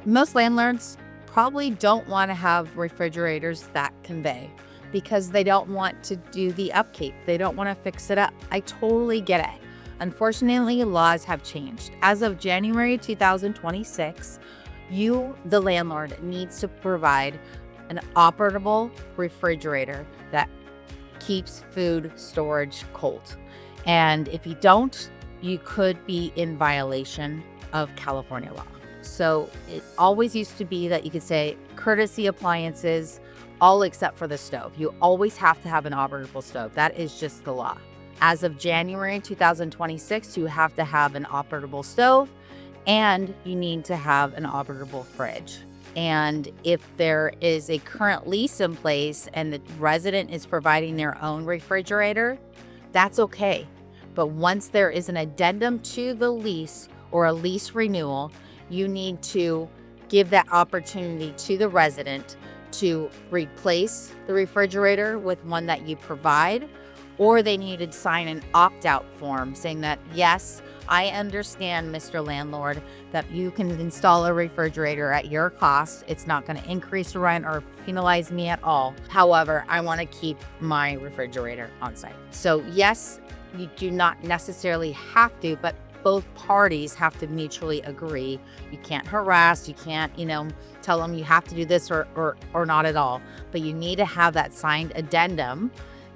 Most landlords probably don't want to have refrigerators that convey because they don't want to do the upkeep. They don't want to fix it up. I totally get it. Unfortunately, laws have changed. As of January 2026, you, the landlord, needs to provide an operable refrigerator that keeps food storage cold. And if you don't, you could be in violation of California law. So it always used to be that you could say courtesy appliances, all except for the stove. You always have to have an operable stove. That is just the law. As of January 2026, you have to have an operable stove and you need to have an operable fridge. And if there is a current lease in place and the resident is providing their own refrigerator, that's okay. But once there is an addendum to the lease or a lease renewal, you need to give that opportunity to the resident to replace the refrigerator with one that you provide, or they need to sign an opt-out form saying that, yes, I understand, Mr. Landlord, that you can install a refrigerator at your cost. It's not going to increase the rent or penalize me at all. However, I want to keep my refrigerator on site. So yes, you do not necessarily have to, but both parties have to mutually agree. You can't harass, you can't, tell them you have to do this or not at all. But you need to have that signed addendum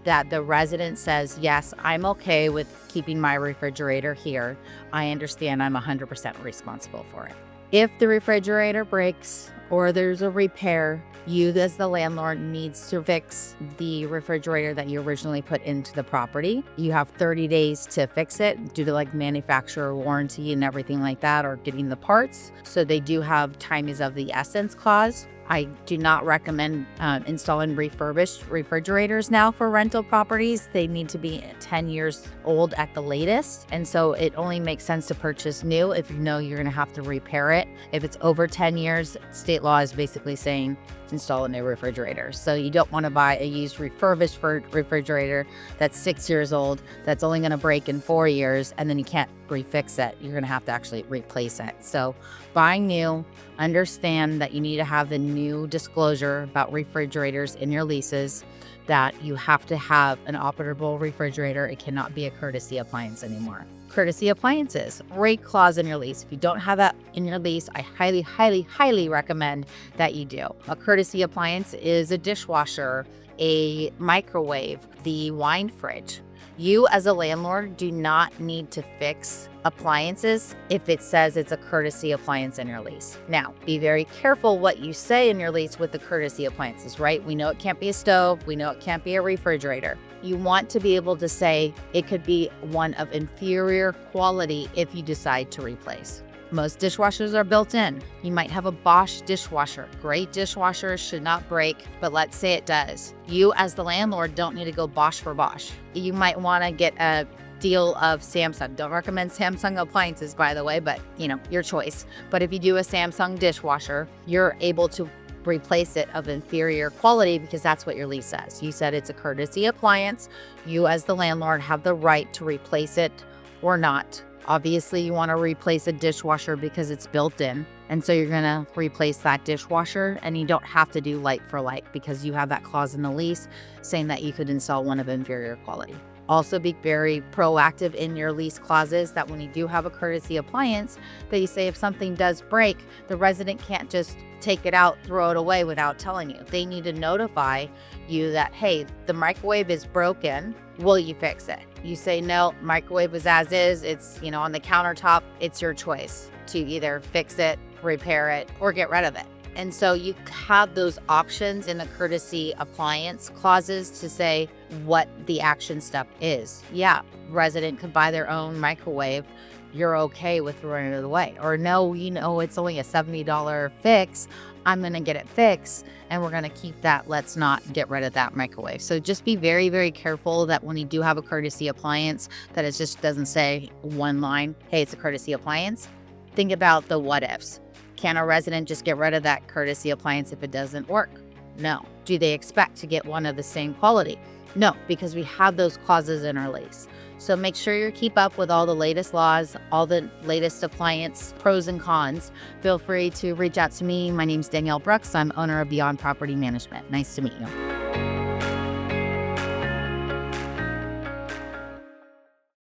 that the resident says, yes, I'm okay with keeping my refrigerator here. I understand I'm 100% responsible for it. If the refrigerator breaks or there's a repair, you as the landlord needs to fix the refrigerator that you originally put into the property. You have 30 days to fix it due to like manufacturer warranty and everything like that, or getting the parts. So they do have time is of the essence clause. I do not recommend installing refurbished refrigerators now for rental properties. They need to be 10 years old at the latest. And so it only makes sense to purchase new if you know you're going to have to repair it. If it's over 10 years, state law is basically saying install a new refrigerator. So you don't want to buy a used refurbished refrigerator that's 6 years old, that's only going to break in 4 years, and then you can't refix it. You're going to have to actually replace it. So buying new, understand that you need to have the new disclosure about refrigerators in your leases, that you have to have an operable refrigerator. It cannot be a courtesy appliance anymore. Courtesy appliances, rate clause in your lease. If you don't have that in your lease, I highly, highly, highly recommend that you do. A courtesy appliance is a dishwasher, a microwave, the wine fridge. You as a landlord do not need to fix appliances if it says it's a courtesy appliance in your lease. Now, be very careful what you say in your lease with the courtesy appliances, right? We know it can't be a stove. We know it can't be a refrigerator. You want to be able to say it could be one of inferior quality if you decide to replace. Most dishwashers are built in. You might have a Bosch dishwasher. Great dishwasher, should not break, but let's say it does. You as the landlord don't need to go Bosch for Bosch. You might want to get a deal of Samsung. Don't recommend Samsung appliances, by the way, but your choice. But if you do a Samsung dishwasher, you're able to replace it of inferior quality because that's what your lease says. You said it's a courtesy appliance. You as the landlord have the right to replace it or not. Obviously, you want to replace a dishwasher because it's built in. And so you're going to replace that dishwasher, and you don't have to do like for like because you have that clause in the lease saying that you could install one of inferior quality. Also be very proactive in your lease clauses that when you do have a courtesy appliance, that you say if something does break, the resident can't just take it out, throw it away without telling you. They need to notify you that, hey, the microwave is broken. Will you fix it? You say, no, microwave is as is. It's, on the countertop. It's your choice to either fix it, repair it, or get rid of it. And so you have those options in the courtesy appliance clauses to say what the action step is. Yeah, resident could buy their own microwave. You're okay with throwing it away. Or no, it's only a $70 fix. I'm going to get it fixed and we're going to keep that. Let's not get rid of that microwave. So just be very, very careful that when you do have a courtesy appliance, that it just doesn't say one line, hey, it's a courtesy appliance. Think about the what ifs. Can a resident just get rid of that courtesy appliance if it doesn't work? No. Do they expect to get one of the same quality? No, because we have those clauses in our lease. So make sure you keep up with all the latest laws, all the latest appliance pros and cons. Feel free to reach out to me. My name's Danielle Brooks. I'm owner of Beyond Property Management. Nice to meet you.